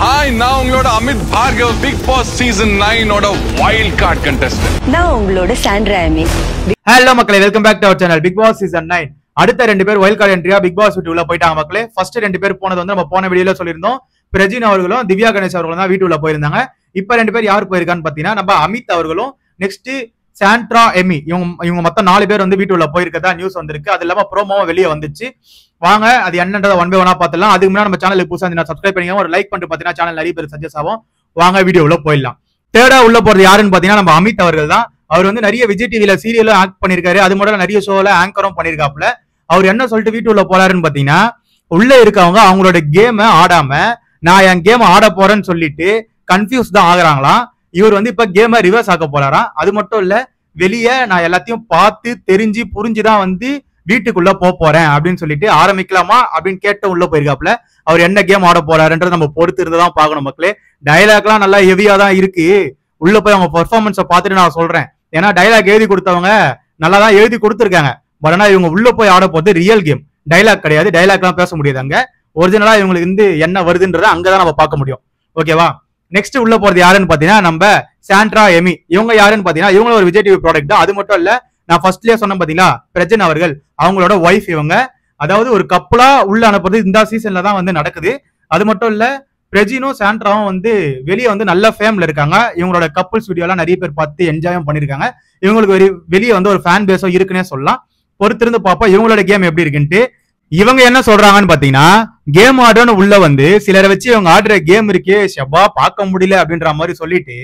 Hi, நான் உங்களோட Amit Bhargav, big boss season 9 ஓட வைல்ட் கார்டு கண்டஸ்டன்ட். நான் உங்களோட சாண்ட்ரா எமி. ஹலோ மக்களே, welcome back to our channel big boss season 9. அடுத்த 2 பேர் வைல்ட் கார்டு என்ட்ரியா பிக் பாஸ் வீட்டு உள்ள போயிட்டாங்க மக்களே. ஃபர்ஸ்ட் 2 பேர் போனது வந்து நம்ம போன வீடியோல சொல்லியிருந்தோம். பிரஜின் அவர்களும் திவ்யா கணேஷ் அவர்களும் தான் வீட்டு உள்ள போயிருந்தாங்க. இப்ப 2 பேர் யார் போயிருக்கான்னு பாத்தீங்கன்னா நம்ம அமித் அவர்களும் நெக்ஸ்ட் சாண்ட்ரா எமி இவங்க மொத்தம் 4 பேர் வந்து வீட்டு உள்ள போயிருக்கதா நியூஸ் வந்திருக்கு. அது இல்லாம ப்ரோமோவும் வெளியே வந்துச்சு. வாங்க அது என்னன்றத ஒன் பை ஒன்னா பாத்துலாம். அதுக்கு முன்னாடி நம்ம சேனலுக்கு புதுசா இருந்தா சப்ஸ்கிரைப் பண்ணிக்கோங்க, ஒரு லைக் பண்ணிட்டு பாத்தீங்கன்னா சேனல் நிறைய பேர் சஜஸ்ட் ஆகும். வாங்க வீடியோ உள்ள போயிடலாம். தேர்டா உள்ள போறது யாருன்னு பாத்தீங்கன்னா நம்ம அமித் அவர்கள் தான். அவர் வந்து நிறைய விஜய் டிவில சீரியலும் ஆக்ட் பண்ணிருக்காரு, அது மட்டும் நிறைய ஷோல ஆங்கரும் பண்ணிருக்காப்ல. அவர் என்ன சொல்லிட்டு வீட்டு உள்ள போறாருன்னு பாத்தீங்கன்னா, உள்ள இருக்கவங்க அவங்களோட கேமை ஆடாம நான் என் கேம் ஆட போறேன்னு சொல்லிட்டு கன்ஃபியூஸ் தான் ஆகுறாங்களாம். இவர் வந்து இப்ப கேமை ரிவர்ஸ் ஆக்க போறாராம். அது மட்டும் இல்ல, வெளியே நான் எல்லாத்தையும் பார்த்து தெரிஞ்சு புரிஞ்சுதான் வந்து வீட்டுக்குள்ள போறேன் அப்படின்னு சொல்லிட்டு ஆரம்பிக்கலாமா அப்படின்னு கேட்ட உள்ள போயிருக்காப்ல. அவர் என்ன கேம் ஆட போறாருன்றது நம்ம பொறுத்து இருந்துதான் பார்க்கணும் மக்களே. டைலாக் எல்லாம் நல்லா ஹெவியா தான் இருக்கு. உள்ள போய் அவங்க பெர்ஃபார்மன்ஸை பார்த்துட்டு நான் சொல்றேன். ஏன்னா டைலாக் எழுதி கொடுத்தவங்க நல்லா தான் எழுதி கொடுத்துருக்காங்க. பட் ஆனா இவங்க உள்ள போய் ஆட போறது ரியல் கேம், டைலாக் கிடையாது. டைலாக் எல்லாம் பேச முடியாது. அங்க ஒரிஜினலா இவங்களுக்கு வந்து என்ன வருதுன்றத அங்கதான் நம்ம பார்க்க முடியும். ஓகேவா? நெக்ஸ்ட் உள்ள போறது யாருன்னு பாத்தீங்கன்னா நம்ம சாண்ட்ரா எமி. இவங்க யாருன்னு பாத்தீங்கன்னா இவங்க ஒரு விஜய் டிவி ப்ராடக்ட் தான். அது மட்டும் இல்ல, நான் ஃபர்ஸ்ட்லயே சொன்னேன் பாத்தீங்களா, பிரஜன் அவர்கள் அவங்களோட ஒய்ஃப் இவங்க. அதாவது ஒரு கப்பலா உள்ள அனுப்புறது இந்த சீசன்ல தான் வந்து நடக்குது. அது மட்டும் இல்ல, பிரஜினும் சாண்ட்ராவும் வந்து வெளியே வந்து நல்ல ஃபேம்ல இருக்காங்க. இவங்களோட கப்புள்ஸ் வீடியோ எல்லாம் நிறைய பேர் பார்த்து என்ஜாயும் பண்ணிருக்காங்க. இவங்களுக்கு வெளியே வந்து ஒரு ஃபேன் பேஸோ இருக்குன்னே சொல்லலாம். பொறுத்திருந்து பார்ப்போம் இவங்களோட கேம் எப்படி இருக்குன்ட்டு. இவங்க என்ன சொல்றாங்கன்னு பாத்தீங்கன்னா, கேம் ஆடுன்னு உள்ள வந்து சிலரை வச்சு இவங்க ஆடுற கேம் இருக்கே ஷபா பார்க்க முடியல அப்படின்ற மாதிரி சொல்லிட்டு,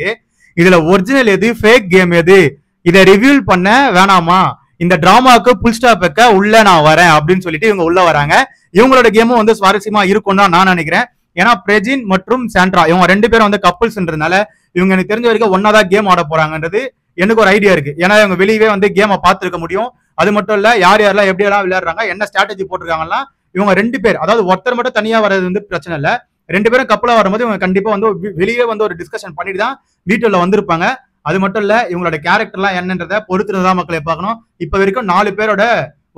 இதுல ஒரிஜினல் எது ஃபேக் கேம் எது இதை ரிவ்யூல் பண்ண வேணாமா, இந்த டிராமாவுக்கு புல் ஸ்டாப் வைக்க உள்ள நான் வரேன் அப்படின்னு சொல்லிட்டு இவங்க உள்ள வராங்க. இவங்களோட கேமும் வந்து சுவாரஸ்யமா இருக்கும் தான் நான் நினைக்கிறேன். ஏன்னா பிரஜின் மற்றும் சாண்ட்ரா இவங்க 2 பேரும் வந்து கப்புள்ஸ்ன்றதுனால இவங்க எனக்கு தெரிஞ்ச வரைக்கும் ஒன்னாதான் கேம் ஆட போறாங்கன்றது எனக்கு ஒரு ஐடியா இருக்கு. ஏன்னா இவங்க வெளியவே வந்து கேமை பார்த்துருக்க முடியும். அது மட்டும் இல்ல, யார் யாரெல்லாம் எப்படி எல்லாம் விளையாடுறாங்க, என்ன ஸ்ட்ராட்டஜி போட்டிருக்காங்கன்னா, இவங்க 2 பேர், அதாவது ஒருத்தர் மட்டும் தனியா வர்றது வந்து பிரச்சனை இல்ல. 2 பேரும் கப்பலா வரும்போது இவங்க கண்டிப்பா வந்து வெளியே வந்து ஒரு டிஸ்கஷன் பண்ணிட்டு தான் வீட்டுல வந்திருப்பாங்க. அது மட்டும் இல்ல, இவங்களோட கேரக்டர் எல்லாம் என்னன்றதை பொறுத்துதான் மக்களை பார்க்கணும். இப்ப வரைக்கும் 4 பேரோட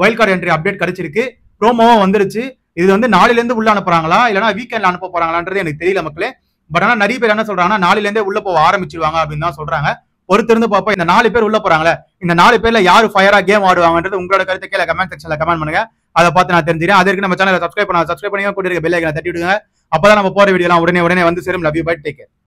வைல்ட் கார்டு என்ட்ரி அப்டேட் கிடைச்சிருக்கு. ப்ரோமோவும் வந்துருச்சு. இது வந்து நாளையில இருந்து உள்ள அனுப்புறாங்களா இல்லைன்னா வீக்கெண்ட்ல அனுப்ப போறாங்களான்றது எனக்கு தெரியல மக்களே. பட் ஆனா நிறைய பேர் என்ன சொல்றாங்கன்னா, நாளையில இருந்தே உள்ள போக ஆரம்பிச்சிருவாங்க அப்படின்னு தான் சொல்றாங்க. பொறுத்திருந்து பார்ப்போம். இந்த 4 பேர் உள்ள போறாங்களே, இந்த 4 பேர்ல யாரு ஃபயரா கேம் ஆடுவாங்கன்றது உங்களோட கருத்து கீழே கமெண்ட் செக்ஷன்ல கமெண்ட் பண்ணுங்க. அதை பார்த்து நான் தெரிஞ்சுக்கிறேன். அதற்கு நம்ம சேனலை சப்ஸ்கிரைப் பண்ணி கூட இருக்க பெல் ஐகானை தட்டி விடுங்க. அப்பதான் நம்ம போற வீடியோ எல்லாம் உடனே வந்து சேரும். Love you, bye, take care.